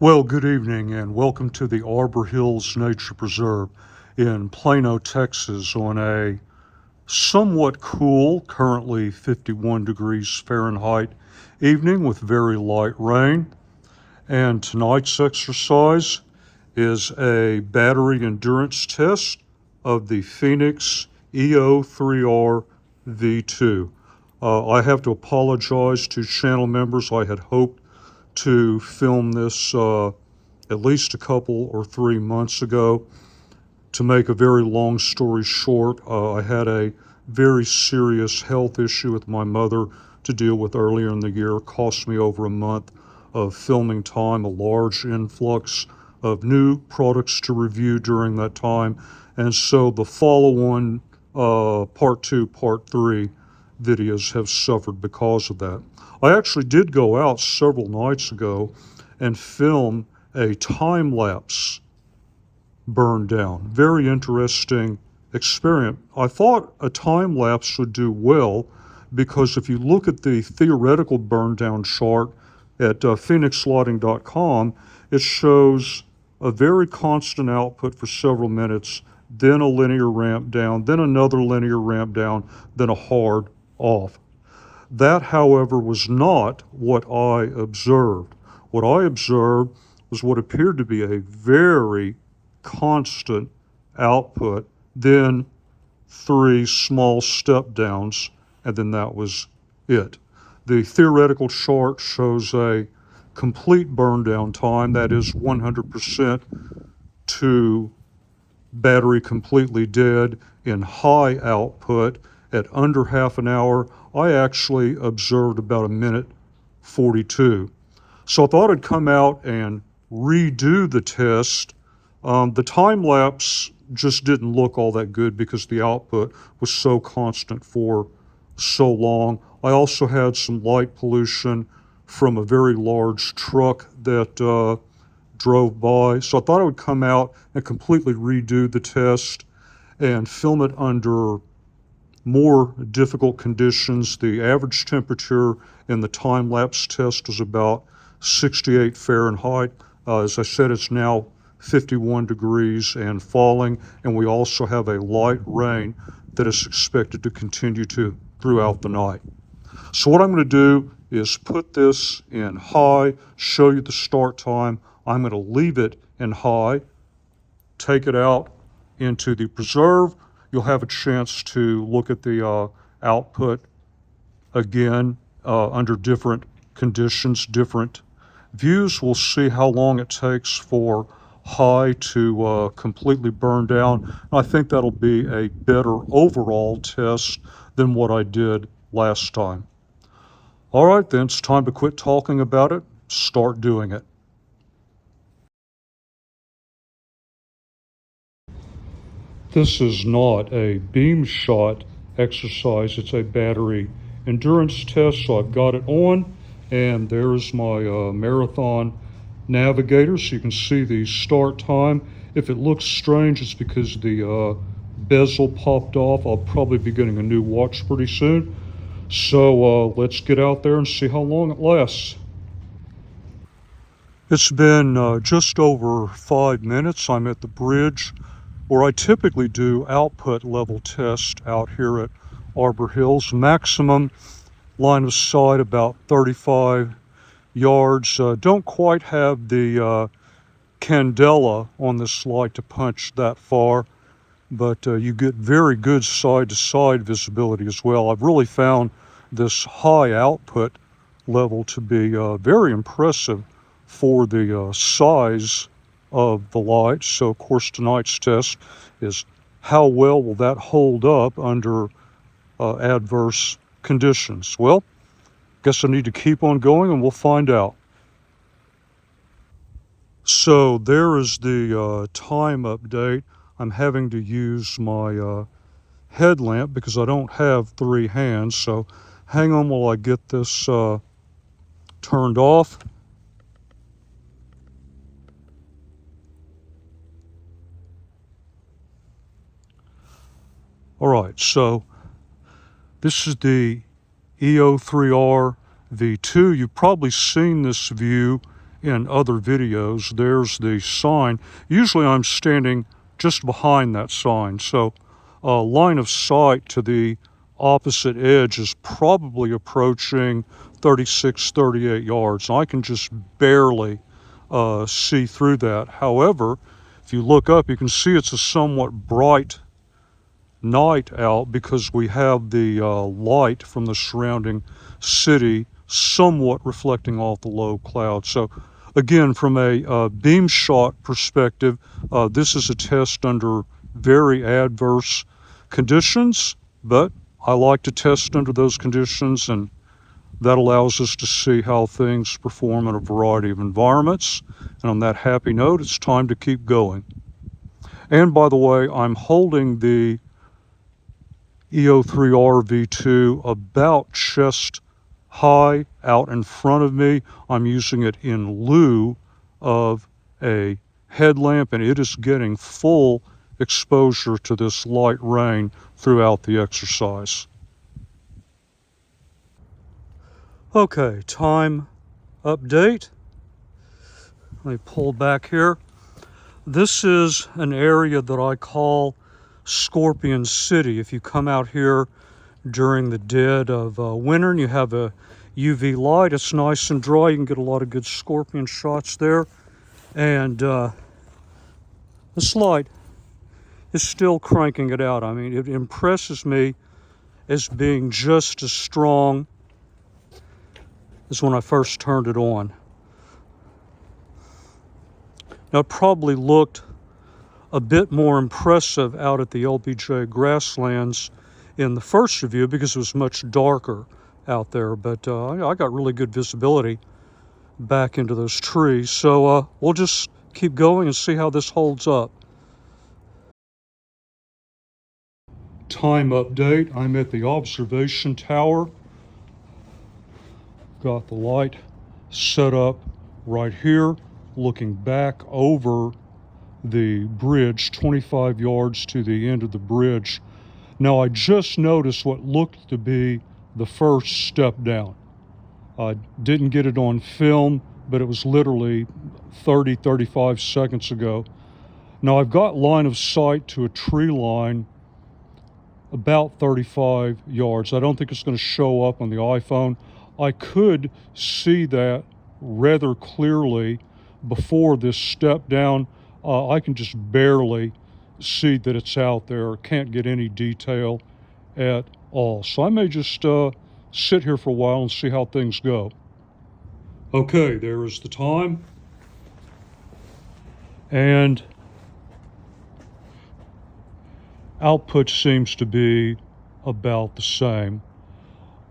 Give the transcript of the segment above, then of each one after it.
Well, good evening and welcome to the Arbor Hills Nature Preserve in Plano, Texas on a somewhat cool, currently 51 degrees Fahrenheit evening with very light rain. And tonight's exercise is a battery endurance test of the Fenix E03R V2. I have to apologize to channel members. I had hoped to film this at least a couple or 3 months ago. To make a very long story short, I had a very serious health issue with my mother to deal with earlier in the year. It cost me over a month of filming time, a large influx of new products to review during that time. And so the follow-on part 2, part 3 videos have suffered because of that. I actually did go out several nights ago and film a time lapse burn down. Very interesting experiment. I thought a time lapse would do well because if you look at the theoretical burn down chart at phenixlighting.com, it shows a very constant output for several minutes, then a linear ramp down, then another linear ramp down, then a hard off. That, however, was not what I observed. What I observed was what appeared to be a very constant output, then 3 small step downs, and then that was it. The theoretical chart shows a complete burn down time, that is 100% to battery completely dead in high output at under half an hour. I actually observed about 1:42. So I thought I'd come out and redo the test. The time lapse just didn't look all that good because the output was so constant for so long. I also had some light pollution from a very large truck that drove by. So I thought I would come out and completely redo the test and film it under more difficult conditions. The average temperature in the time-lapse test was about 68 Fahrenheit. As I said, it's now 51 degrees and falling, and we also have a light rain that is expected to continue throughout the night. So what I'm going to do is put this in high, show you the start time. I'm going to leave it in high, take it out into the preserve. You'll have a chance to look at the output again under different conditions, different views. We'll see how long it takes for high to completely burn down. I think that'll be a better overall test than what I did last time. All right, then, it's time to quit talking about it, start doing it. This is not a beam shot exercise, it's a battery endurance test, so I've got it on, and there's my marathon navigator, so you can see the start time. If it looks strange, it's because the bezel popped off. I'll probably be getting a new watch pretty soon. So let's get out there and see how long it lasts. It's been just over 5 minutes. I'm at the bridge where I typically do output level test out here at Arbor Hills. Maximum line of sight about 35 yards. Don't quite have the candela on this light to punch that far, but you get very good side-to-side visibility as well. I've really found this high output level to be very impressive for the size of the light. So of course tonight's test is how well will that hold up under adverse conditions. Well, guess I need to keep on going and we'll find out. So there is the time update. I'm having to use my headlamp because I don't have 3 hands, so hang on while I get this turned off. All right, so this is the E03R V2. You've probably seen this view in other videos. There's the sign. Usually I'm standing just behind that sign, so line of sight to the opposite edge is probably approaching 36, 38 yards. And I can just barely see through that. However, if you look up, you can see it's a somewhat bright night out because we have the light from the surrounding city somewhat reflecting off the low clouds. So again, from a beam shot perspective, this is a test under very adverse conditions, but I like to test under those conditions, and that allows us to see how things perform in a variety of environments. And on that happy note, it's time to keep going. And by the way, I'm holding the E03R V2 about chest high out in front of me. I'm using it in lieu of a headlamp, and it is getting full exposure to this light rain throughout the exercise. Okay, time update. Let me pull back here. This is an area that I call Scorpion City. If you come out here during the dead of winter and you have a UV light, it's nice and dry. You can get a lot of good scorpion shots there. And this light is still cranking it out. I mean, it impresses me as being just as strong as when I first turned it on. Now, it probably looked a bit more impressive out at the LBJ grasslands in the first review because it was much darker out there, but I got really good visibility back into those trees. So we'll just keep going and see how this holds up. Time update. I'm at the observation tower. Got the light set up right here, looking back over the bridge, 25 yards to the end of the bridge. Now, I just noticed what looked to be the first step down. I didn't get it on film, but it was literally 30, 35 seconds ago. Now, I've got line of sight to a tree line about 35 yards. I don't think it's going to show up on the iPhone. I could see that rather clearly before this step down. I can just barely see that it's out there. Can't get any detail at all. So I may just sit here for a while and see how things go. Okay, there is the time. And output seems to be about the same.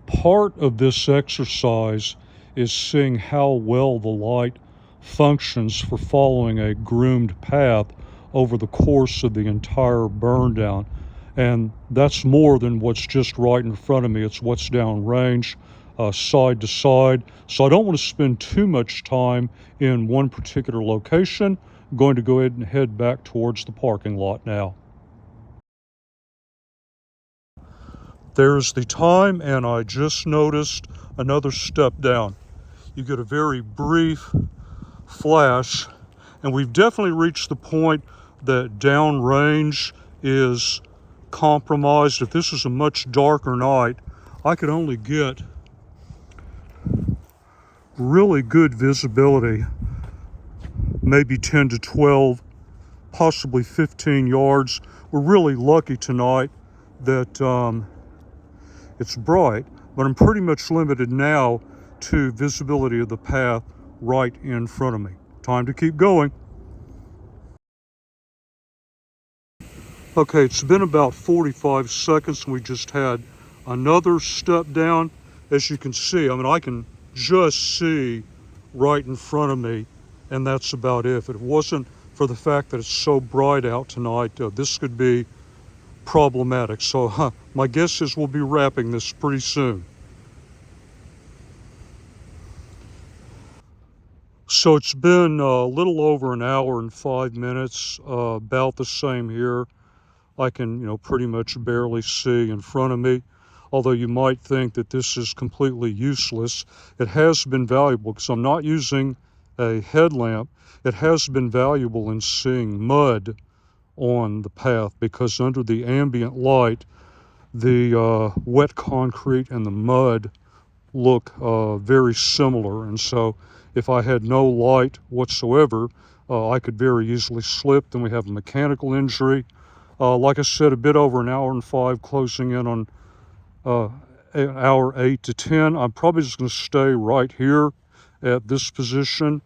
Part of this exercise is seeing how well the light functions for following a groomed path over the course of the entire burn down. And that's more than what's just right in front of me. It's what's downrange, side to side. So I don't want to spend too much time in one particular location. I'm going to go ahead and head back towards the parking lot now. There's the time, and I just noticed another step down. You get a very brief flash, and we've definitely reached the point that downrange is compromised. If this was a much darker night, I could only get really good visibility, maybe 10 to 12, possibly 15 yards. We're really lucky tonight that it's bright, but I'm pretty much limited now to visibility of the path right in front of me. Time to keep going. Okay, it's been about 45 seconds and we just had another step down. As you can see, I mean, I can just see right in front of me, and that's about it. If it wasn't for the fact that it's so bright out tonight, this could be problematic. So my guess is we'll be wrapping this pretty soon. So it's been a little over an hour and 5 minutes, about the same here. I can, pretty much barely see in front of me. Although you might think that this is completely useless, it has been valuable because I'm not using a headlamp, it has been valuable in seeing mud on the path, because under the ambient light, the wet concrete and the mud look very similar. And so if I had no light whatsoever, I could very easily slip. Then we have a mechanical injury. Like I said, a bit over an hour and 5, closing in on hour 8 to 10. I'm probably just going to stay right here at this position.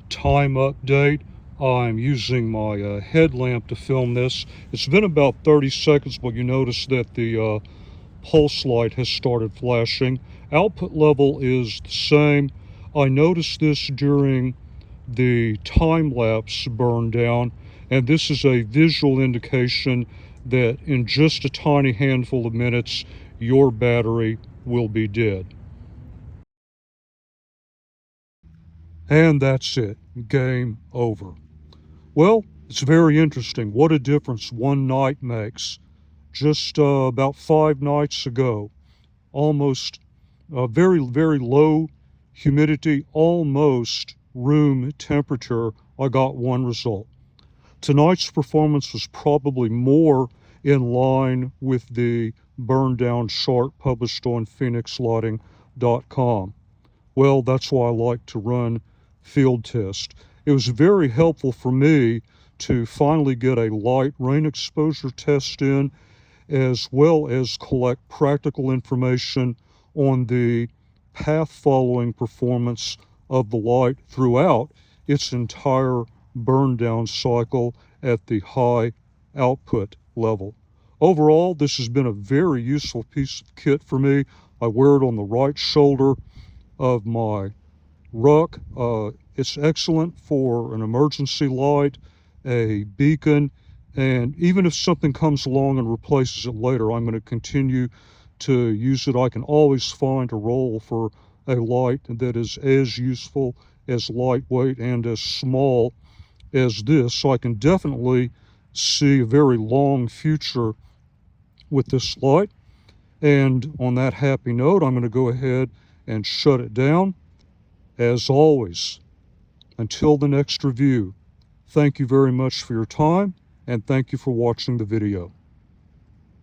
Time update. I'm using my headlamp to film this. It's been about 30 seconds, but you notice that the pulse light has started flashing. Output level is the same. I noticed this during the time lapse burn down, and this is a visual indication that in just a tiny handful of minutes, your battery will be dead. And that's it. Game over. Well, it's very interesting what a difference one night makes. Just about 5 nights ago, almost very, very low humidity, almost room temperature, I got one result. Tonight's performance was probably more in line with the burn down chart published on phenixlighting.com. Well, that's why I like to run field tests. It was very helpful for me to finally get a light rain exposure test in, as well as collect practical information on the path following performance of the light throughout its entire burn down cycle at the high output level. Overall, this has been a very useful piece of kit for me. I wear it on the right shoulder of my ruck. It's excellent for an emergency light, a beacon, and even if something comes along and replaces it later, I'm going to continue to use it. I can always find a role for a light that is as useful, as lightweight, and as small as this. So I can definitely see a very long future with this light. And on that happy note, I'm going to go ahead and shut it down. As always, until the next review, thank you very much for your time, and thank you for watching the video.